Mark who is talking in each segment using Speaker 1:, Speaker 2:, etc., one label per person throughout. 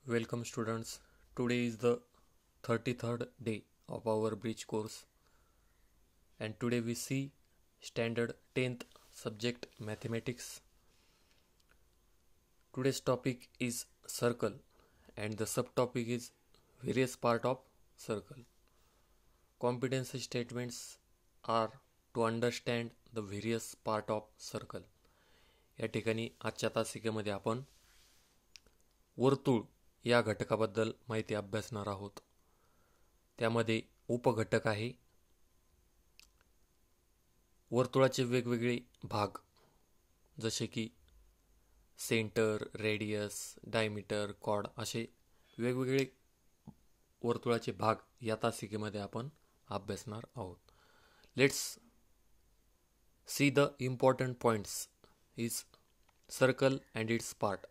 Speaker 1: Welcome students. Today is the 33rd day of our bridge course and today we see standard 10th subject mathematics. Today's topic is circle and the subtopic is various part of circle. Competency statements are to understand the various part of circle. या ठिकाणी आजच्या तासिकेमध्ये आपण वर्तुळ या घटकाबद्दल माहिती अभ्यासणार आहोत. त्यामध्ये उपघटक आहे. वर्तुळाचे वेगवेगळे भाग जसे की सेंटर, रेडियस, डायमीटर, कॉर्ड असे वेगवेगळे वर्तुळाचे भाग या तासिकेमध्ये आपण अभ्यासणार आहोत. Let's see the important points is circle and it's part.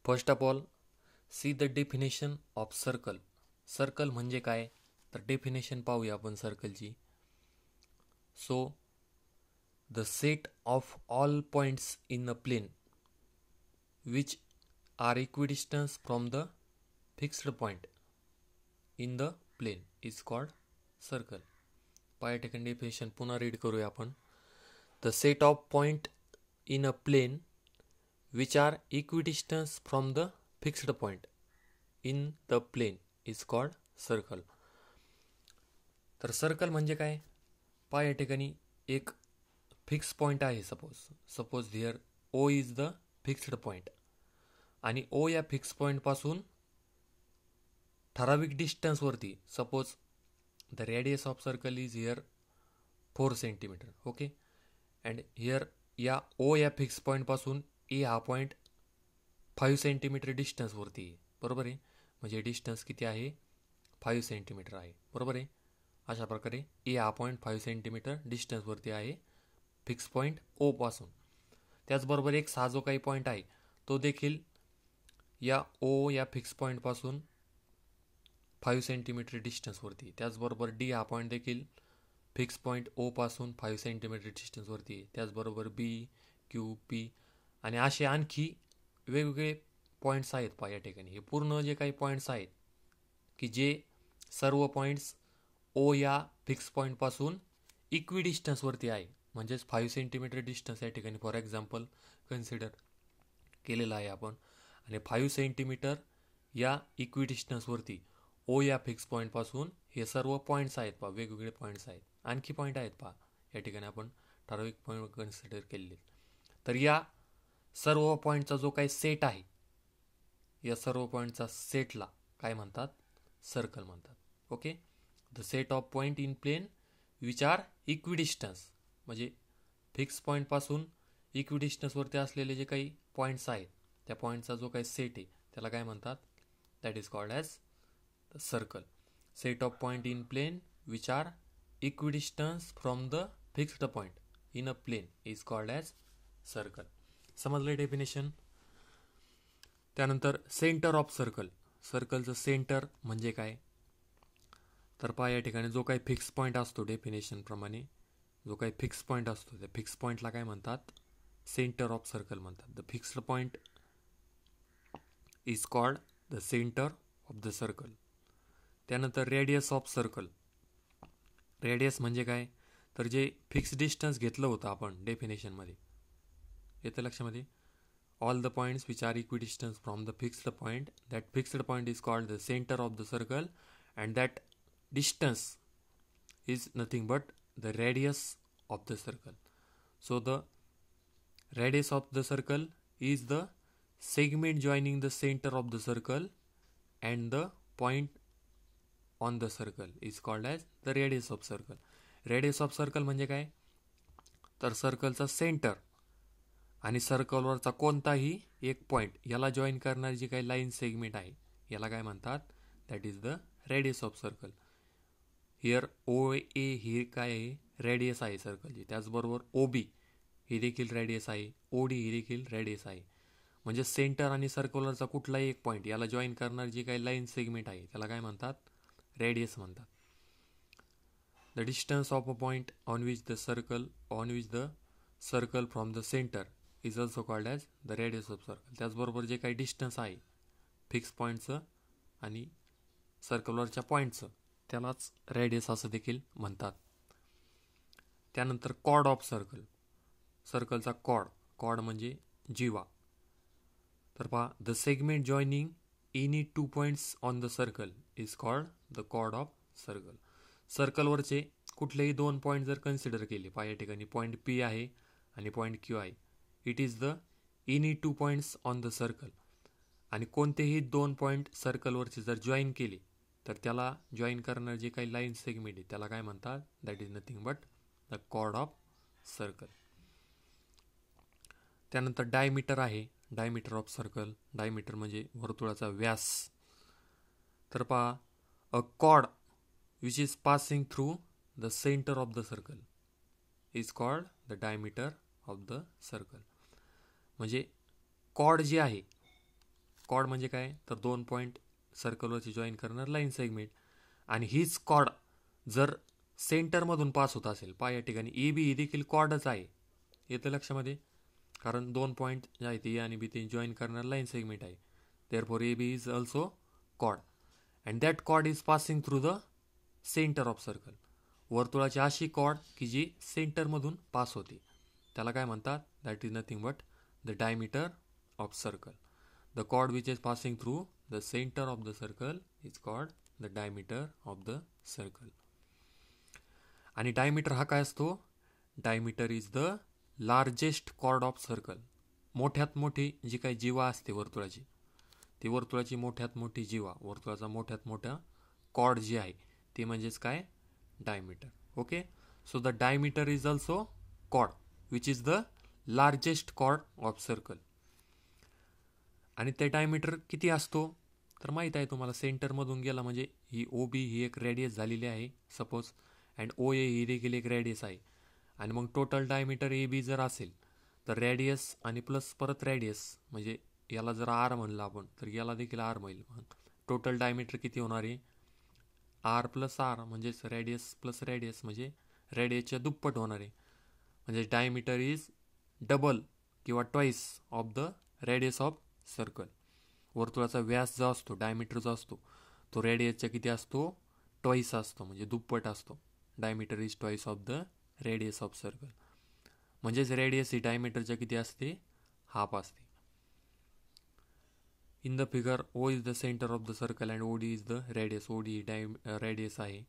Speaker 1: First of all see the definition of circle. Circle म्हणजे काय तर डेफिनेशन पाहूया आपण सर्कलची. So the set of all points in a plane which are equidistant from the fixed point in the plane is called circle. पाया ठिकाणी definition पुन्हा read करूया आपण. The set of point in a plane which are equidistant from the fixed point in the plane is called circle. तर circle म्हणजे काय. पाया ठिकाणी एक फिक्स पॉइंट आहे. Suppose here O is the fixed point आणि ओ या fix पॉईंटपासून ठराविक डिस्टन्सवरती suppose the radius of circle is here 4 centimetre. Okay. And here या ओ या फिक्स पॉईंटपासून ए हा पॉईंट 5 सेंटीमीटर डिस्टन्सवरती आहे. बरोबर आहे. म्हणजे डिस्टन्स किती आहे 5 सेंटीमीटर आहे. बरोबर आहे. अशा प्रकारे ए हा पॉईंट 5 सेंटीमीटर डिस्टन्सवरती आहे फिक्स पॉईंट ओ पासून. त्याचबरोबर एक हा जो काही पॉईंट आहे तो देखील या ओ या फिक्स पॉईंटपासून 5 सेंटीमीटर डिस्टन्सवरती. त्याचबरोबर डी हा पॉईंट देखील फिक्स पॉईंट ओ पासून 5 सेंटीमीटर डिस्टन्सवरती आहे. त्याचबरोबर बी, क्यू, पी आणि असे आणखी वेगवेगळे पॉईंट्स आहेत पहा या ठिकाणी. हे पूर्ण जे काही पॉईंट्स आहेत की जे सर्व पॉईंट्स ओ या फिक्स पॉईंटपासून इक्वी डिस्टन्सवरती आहे. म्हणजेच 5 सेंटीमीटर डिस्टन्स या ठिकाणी फॉर एक्झाम्पल कन्सिडर केलेलं आहे आपण. आणि 5 सेंटीमीटर या इक्वी डिस्टन्सवरती ओ या फिक्स पॉईंटपासून हे सर्व पॉईंट्स आहेत पहा. वेगवेगळे पॉईंट्स आहेत. आणखी पॉईंट आहेत पहा या ठिकाणी आपण ठराविक पॉईंट कन्सिडर केलेले. तर या सर्व पॉईंटचा जो काही सेट आहे या सर्व पॉईंटचा सेटला काय म्हणतात सर्कल म्हणतात. Okay. The set of point in plane which are equidistance म्हणजे फिक्स पॉईंटपासून इक्विडिस्टन्सवरती असलेले जे काही पॉईंट्स आहेत त्या पॉईंटचा जो काही सेट आहे त्याला काय म्हणतात that is called as the circle. Set of point in plane which are equidistance from the fixed point in a plane is called as circle. समजलं डेफिनेशन. त्यानंतर सेंटर ऑफ सर्कल. सर्कलचं सेंटर म्हणजे काय तर पहा या ठिकाणी जो काही फिक्स पॉईंट असतो डेफिनेशनप्रमाणे जो काही फिक्स पॉईंट असतो त्या फिक्स पॉईंटला काय म्हणतात सेंटर ऑफ सर्कल म्हणतात. The fixed point is called the centre of the circle. त्यानंतर रेडियस ऑफ सर्कल. रेडियस म्हणजे काय तर जे फिक्स डिस्टन्स घेतलं होतं आपण डेफिनेशनमध्ये येतं लक्षामध्ये. All the points which are equi distance from the fixed point that fixed point is called the centre of the circle and that distance is nothing but the radius of the circle. So the radius of the circle is the segment joining the center of the circle and the point on the circle is called as the radius of circle. Radius of circle म्हणजे काय तर सर्कलचा centre आणि सर्कलवरचा कोणताही एक point याला join करणारी जी काही line segment आहे याला काय म्हणतात that is the radius of circle. Here O A ही काय आहे रेडियस आहे सर्कलची. त्याचबरोबर ओ बी ही देखील रेडियस आहे. ओ डी ही देखील रेडियस आहे. म्हणजे सेंटर आणि सर्कलरचा कुठलाही एक पॉईंट याला जॉईन करणारी जी काही लाईन सेगमेंट आहे त्याला काय म्हणतात रेडियस म्हणतात. The distance of a point on which the circle from the centre is also called as the radius of circle. त्याचबरोबर जे काही डिस्टन्स आहे फिक्स पॉईंटचं आणि सर्कलवरच्या पॉईंटचं, त्यालाच रेडियस असं देखील म्हणतात. त्यानंतर कॉर्ड ऑफ सर्कल, सर्कलचा कॉर्ड म्हणजे जीवा. तर पहा, the segment joining any 2 points on the circle is called the chord of circle. सर्कलवरचे कुठलेही 2 पॉईंट जर कन्सिडर केले, पहा या ठिकाणी पॉईंट पी आहे आणि पॉईंट क्यू आहे. It is the any 2 points on the circle. आणि कोणतेही 2 पॉईंट सर्कलवरचे जर जॉईन केले तर त्याला जॉईन करणारे जे काही लाईन सेगमेंट आहे त्याला काय म्हणतात? That is nothing but the chord of circle. त्यानंतर डायमीटर आहे, डायमीटर ऑफ सर्कल. डायमीटर म्हणजे वर्तुळाचा व्यास. तर पहा, a chord which is passing through the centre of the circle is called the diameter of the circle. म्हणजे chord जे आहे, कॉर्ड म्हणजे काय तर 2 पॉईंट सर्कलवरची जॉईन करणार लाईन सेगमेंट, आणि हीच कॉर्ड जर सेंटरमधून पास होत असेल, पहा या ठिकाणी ए बी ही देखील कॉर्डच आहे, येतं लक्षामध्ये, कारण 2 पॉईंट जे आहेत ए आणि बी ते जॉईन करणार लाईन सेगमेंट आहे. Therefore A B is also chord and that chord is passing through the centre of circle. वर्तुळाची अशी कॉर्ड की जी सेंटरमधून पास होते त्याला काय म्हणतात? That is nothing but the diameter of circle. The chord which is passing through the center of the circle is called the diameter of the circle. आणि diameter हा काय असतो? Diameter is the largest chord of circle. मोठ्यात मोठी जी काही जीवा असते वर्तुळाची, ती वर्तुळाची मोठ्यात मोठी जीवा, वर्तुळाचा मोठ्यात मोठा कॉर्ड जी आहे ती म्हणजेच काय? Diameter. Okay, so the diameter is also chord which is the largest chord of circle. आणि ते डायमीटर किती असतो तर माहीत आहे तुम्हाला, सेंटरमधून गेला म्हणजे ही ओ बी ही एक रेडियस झालेली आहे सपोज, अँड ओ ए ही देखील एक रेडियस आहे. आणि मग टोटल डायमीटर ए बी जर असेल तर रेडियस आणि प्लस परत रेडियस, म्हणजे याला जर आर म्हणलं आपण तर याला देखील आर म्हणेल. टोटल डायमीटर किती होणार आहे? आर प्लस आर, म्हणजेच रेडियस प्लस रेडियस, म्हणजे रेडियसच्या दुप्पट होणार आहे. म्हणजे डायमीटर इज डबल किंवा twice of the radius of circle. वर्तुळाचा व्यास जो असतो, डायमीटर जो असतो, तो रेडियसचा किती असतो? ट्वाईस असतो, म्हणजे दुप्पट असतो. Diameter is twice of the radius of circle. म्हणजेच रेडियस ही डायमीटरच्या किती असते? हाफ असते. In the figure O is the centre of the circle and O D is the radius. O D radius आहे,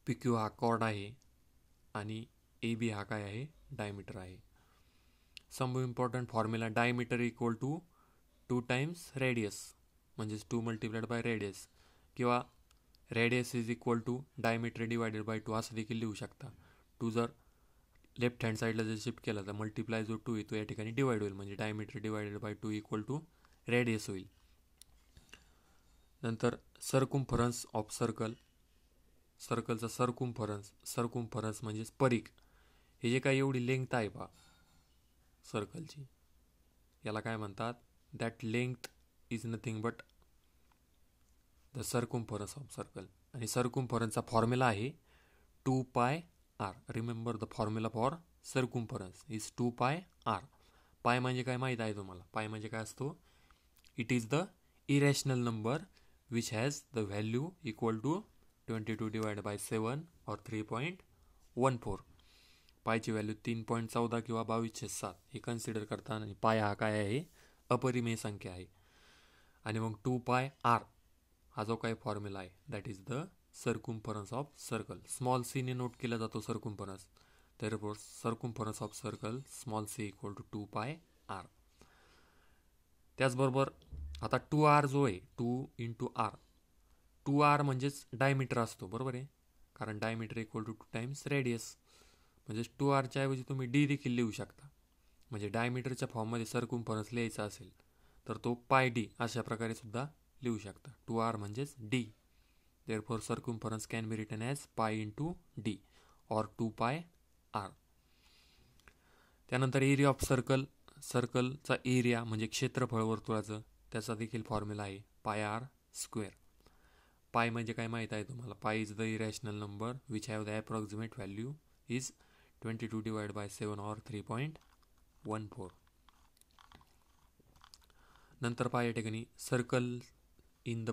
Speaker 1: पी क्यू हा chord आहे आणि ए बी हा काय आहे? डायमीटर आहे. Some important formula, diameter equal to 2 times radius, म्हणजेच 2 multiplied by radius, किंवा radius is equal to diameter divided by 2 असं देखील लिहू शकता. 2 जर लेफ्ट हँड साईडला जर शिफ्ट केला तर मल्टिप्लाय जो 2 आहे तो या ठिकाणी डिवाइड होईल, म्हणजे diameter divided by 2 equal to radius होईल. नंतर सर्कम्फरन्स ऑफ सर्कल, सर्कलचा सर्कम्फरन्स म्हणजेच परिघ. हे जे काही एवढी लेंग्थ आहे पहा सर्कलची, याला काय म्हणतात? That length is nothing but the circumference of circle. आणि सर्कम्फरन्सचा फॉर्म्युला आहे 2 pi r. Remember the formula for circumference is 2 pi R. पाय म्हणजे काय माहीत आहे तुम्हाला? पाय म्हणजे काय असतो? It is the irrational number which has the value equal to 22 divide by 7 और 3.14. पायची व्हॅल्यू 3.14 किंवा 22/7 हे कन्सिडर करतात. आणि पाय हा काय आहे? अपरिमेय संख्या आहे. आणि मग 2 पाय आर हा जो काही फॉर्म्युला आहे that is the circumference of circle. Small c ने नोट केला जातो circumference. therefore circumference of circle small c equal to 2 pi R. त्याचबरोबर आता 2r जो आहे 2 इंटू आर, 2r म्हणजेच डायमीटर असतो, बरोबर आहे, कारण diameter equal to 2 times radius. म्हणजे 2rच्या ऐवजी तुम्ही डी देखील लिहू शकता. म्हणजे डायमीटरच्या फॉर्ममध्ये सर्कम्फरन्स लिहायचा असेल तर तो पाय डी अशा प्रकारे सुद्धा लिहू शकता. 2r म्हणजेच D. Therefore circumference can be written as pi into D और 2 पाय आर. त्यानंतर एरिया ऑफ सर्कल, सर्कलचा एरिया म्हणजे क्षेत्रफळ वर्तुळाचं, त्याचा देखील फॉर्म्युला आहे पाय आर स्क्वेअर. पाय म्हणजे काय माहीत आहे तुम्हाला? पाय is the irrational number which have the approximate value is 22 divide by 7 और 3.14. नंतर पहा या ठिकाणी सर्कल इन द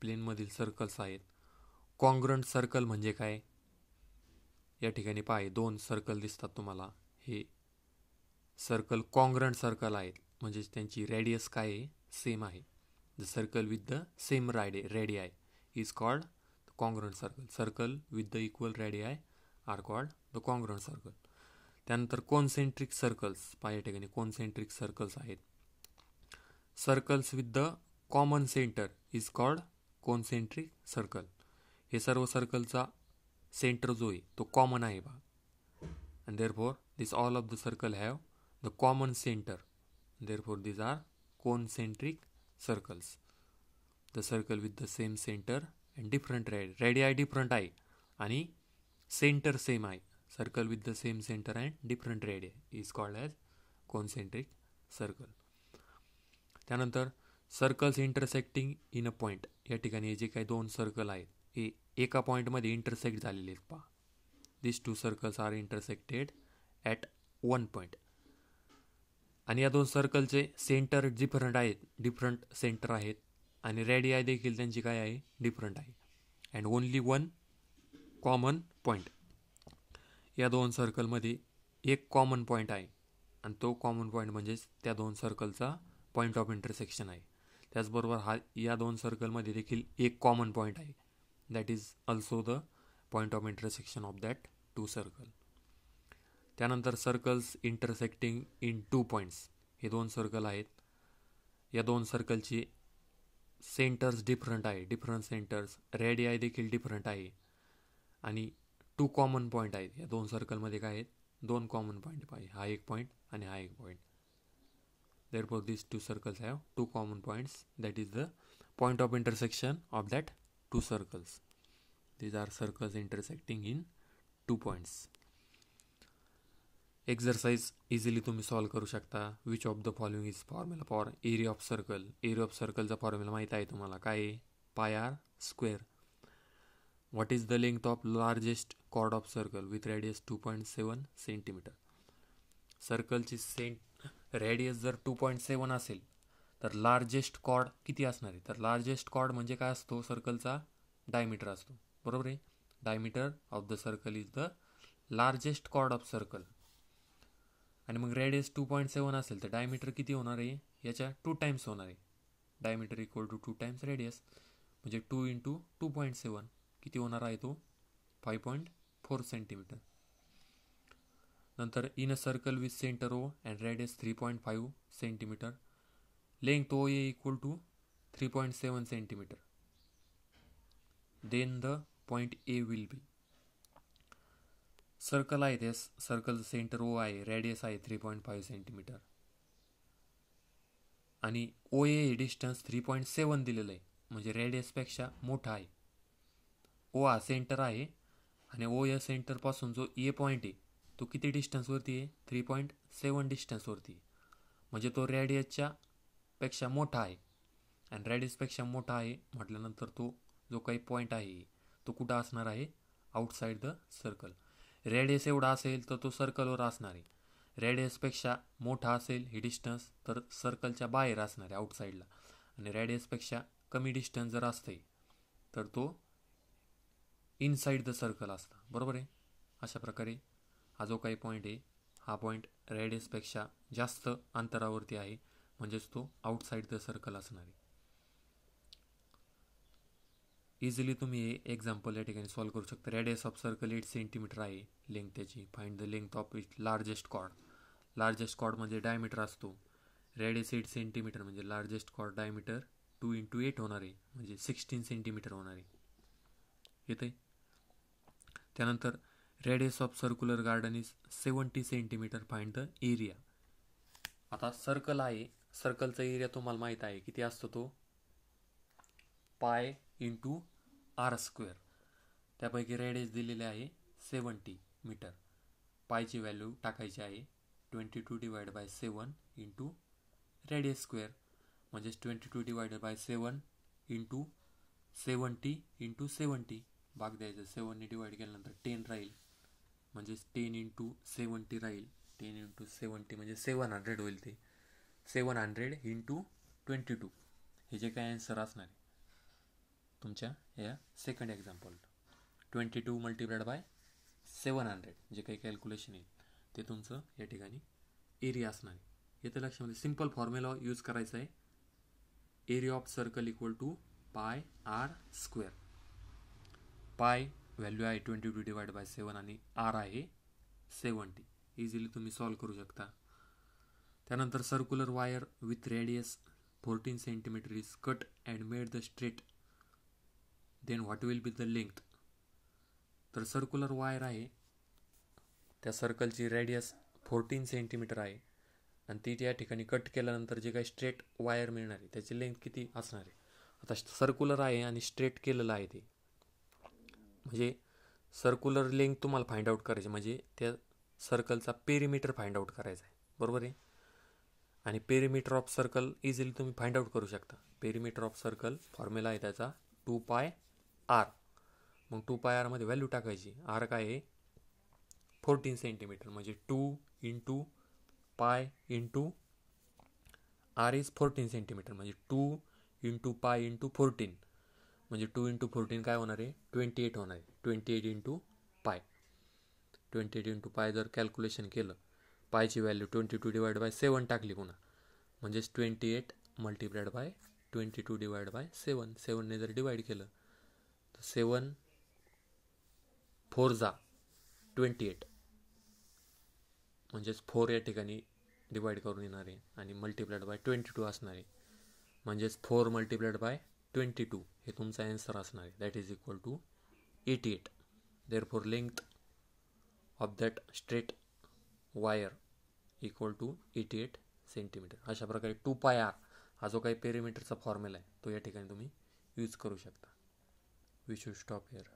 Speaker 1: प्लेनमधील सर्कल्स आहेत. कॉन्ग्रंट सर्कल म्हणजे काय? या ठिकाणी पहा 2 सर्कल दिसतात तुम्हाला. हे सर्कल कॉन्ग्रंट सर्कल आहेत, म्हणजे त्यांची रेडियस काय आहे? सेम आहे. The circle with the same radii is called congruent circle. Circle with the equal radii are called the congruent circle. त्यानंतर कॉन्सेंट्रिक सर्कल्स पहा या ठिकाणी कॉन्सेंट्रिक सर्कल्स आहेत. Circles with the common centre is called concentric circle. हे सर्व सर्कलचा centre जो आहे तो कॉमन आहे बा. And therefore this all of the circle have the common centre. Therefore this are concentric circles. The circle with the same centre and different radii different आहे आणि centre same आहे. Circle with the same centre and different radii is called as concentric circle. त्यानंतर circles intersecting in a point. या ठिकाणी जे काही 2 circle आहेत हे एका पॉईंटमध्ये इंटरसेक्ट झालेले आहेत पहा. This 2 circles are intersected at 1 point. आणि या 2 सर्कलचे सेंटर डिफरंट आहेत, डिफरंट सेंटर आहेत आणि रेडियाय देखील त्यांची काय आहे? डिफरंट आहे. And only 1 common point. या 2 सर्कलमध्ये एक कॉमन पॉईंट आहे आणि तो कॉमन पॉईंट म्हणजेच त्या 2 सर्कलचा पॉईंट ऑफ इंटरसेक्शन आहे. त्याचबरोबर या 2 सर्कलमध्ये देखील एक कॉमन पॉईंट आहे. That is also the point of intersection of that 2 circle. त्यानंतर सर्कल्स इंटरसेक्टिंग इन 2 पॉईंट्स. हे 2 सर्कल आहेत. या 2 सर्कलचे सेंटर्स डिफरंट आहे, डिफरंट सेंटर्स. रेडियाय देखील डिफरंट आहे आणि 2 कॉमन पॉईंट आहेत. या 2 सर्कलमध्ये काय आहेत? 2 कॉमन पॉईंट पाहिजे. हा एक पॉईंट आणि हा एक point. Therefore, these 2 circles have 2 common points. That is the point of intersection of that 2 circles. These are circles intersecting in 2 points. Exercise easily तुम्ही सॉल्व करू शकता. Which of the following is formula for area of circle. Area of सर्कलचा formula माहीत आहे तुम्हाला. काय आहे? Pi r square. What is the length of largest chord of circle with radius 2.7 centimetre. सर्कलची रेडियस जर 2.7 असेल तर लार्जेस्ट कॉर्ड किती असणार आहे? तर लार्जेस्ट कॉर्ड म्हणजे काय असतो? सर्कलचा डायमीटर असतो. बरोबर आहे. Diameter of the circle is the largest chord of circle. आणि मग रेडियस 2.7 असेल तर डायमीटर किती होणार आहे? याच्या 2 टाइम्स होणार आहे. Diameter equal to 2 times radius म्हणजे 2 × 2.7 किती होणार आहे तो? 5.4 सेंटीमीटर. नंतर in a circle with centre O and radius 3.5 centimetre, length O A equal to 3.7 centimetre, then the point A will be. Circle आहे ते सर्कलचं सेंटर ओ आहे, रेडियस आहे 3.5 सेंटीमीटर आणि ओ ए हे डिस्टन्स 3.7 दिलेलं आहे म्हणजे रेडियसपेक्षा मोठा आहे. ओ हा सेंटर आहे आणि ओ या सेंटरपासून जो ए पॉईंट आहे तो किती डिस्टन्सवरती आहे? 3.7 डिस्टन्सवरती. म्हणजे तो रेडियसच्या पेक्षा मोठा आहे आणि रेडियसपेक्षा मोठा आहे म्हटल्यानंतर तो जो काही पॉईंट आहे तो कुठं असणार आहे? Outside the circle. रेडियस एवढा असेल तर तो सर्कलवर असणार आहे. रेडियसपेक्षा मोठा असेल ही डिस्टन्स तर सर्कलच्या बाहेर असणार आहे आउटसाईडला. आणि रेडियसपेक्षा कमी डिस्टन्स जर असते तर तो इनसाईड द सर्कल असतं. बरोबर आहे. अशा प्रकारे हा जो काही पॉईंट आहे हा पॉईंट रेडियसपेक्षा जास्त अंतरावरती आहे म्हणजेच तो आउटसाईड द सर्कल असणार आहे. इझिली तुम्ही हे एक्झाम्पल या ठिकाणी सॉल्व करू शकता. रेडियस ऑफ सर्कल 8 सेंटीमीटर आहे लेंथ त्याची. Find the length of it largest chord. Largest chord म्हणजे डायमीटर असतो. रेडियस 8 सेंटीमीटर म्हणजे लार्जेस्ट कॉर्ड डायमीटर 2 × 8 होणार आहे म्हणजे 16 सेंटीमीटर होणार आहे. येते. त्यानंतर radius of circular garden is 70 centimetre. Find the area. आता सर्कल आहे, सर्कलचा एरिया तुम्हाला माहीत आहे किती असतो तो? पाय × r². त्यापैकी रेडियस दिलेले आहे 70 मीटर. पायची व्हॅल्यू टाकायची आहे 22 / 7 × रेडियस स्क्वेअर म्हणजेच 22 / 7 × 70 × 70 भाग द्यायचं. 7 ने डिवाइड केल्यानंतर 10 राहील म्हणजेच 10 × 70 राहील. 10 × 70 म्हणजे 700 होईल. ते 700 × 22 हे जे काय आन्सर असणार आहे तुमच्या या सेकंड एक्झाम्पल. 22 मल्टिप्लाइड बाय 700 जे काही कॅल्क्युलेशन येईल ते तुमचं या ठिकाणी एरिया असणार आहे. येतं लक्षामध्ये सिम्पल फॉर्म्युला यूज करायचा आहे. Area of circle equal to pi r square. Pi value आहे 22 डिवाइड बाय 7 आणि आर आहे 70. इझिली तुम्ही सॉल्व करू शकता. त्यानंतर circular wire with radius 14 centimetre is cut and made the straight, then what will be the length. तर circular wire आहे, त्या सर्कलची रेडियस 14 सेंटीमीटर आहे आणि ती त्या ठिकाणी कट केल्यानंतर जे काही स्ट्रेट वायर मिळणार आहे त्याची लेंथ किती असणार आहे. आता सर्क्युलर आहे आणि स्ट्रेट केलेलं आहे ते, म्हणजे सर्क्युलर लेंथ तुम्हाला फाइंड आउट करायची, म्हणजे त्या सर्कलचा पेरिमीटर फाइंड आउट करायचा आहे, बरोबर आहे. आणि पेरिमीटर ऑफ सर्कल इझिली तुम्ही फाइंड आउट करू शकता. पेरिमीटर ऑफ सर्कल फॉर्म्युला आहे त्याचा 2πr. मग 2πr मध्ये व्हॅल्यू टाकायची. आर काय आहे 14 सेंटीमीटर, म्हणजे 2 into pi into R is 14 centimetre, म्हणजे 2 इंटू पाय इंटू 14, म्हणजे 2 इंटू 14 काय होणार आहे 28 होणार आहे. 28 इंटू पाय. 28 इंटू पाय जर कॅल्क्युलेशन केलं, पायची व्हॅल्यू 22 डिवाइड बाय 7 टाकली पुन्हा, म्हणजेच 28 मल्टिप्लाइड बाय 22 डिवाइड बाय 7. 7ने जर डिवाइड केलं तर 7 4 जा 28, म्हणजेच 4 या ठिकाणी डिवाइड करून येणार आहे आणि मल्टिप्लाइड बाय 22 असणार आहे, म्हणजेच 4 मल्टिप्लाइड बाय 22 हे तुमचा आन्सर असणार आहे. That is equal to 88. Therefore length of that straight wire equal to 88 centimetre. अशा प्रकारे 2πr हा जो काही पेरिमीटरचा फॉर्म्युला आहे तो या ठिकाणी तुम्ही यूज करू शकता. We should stop here.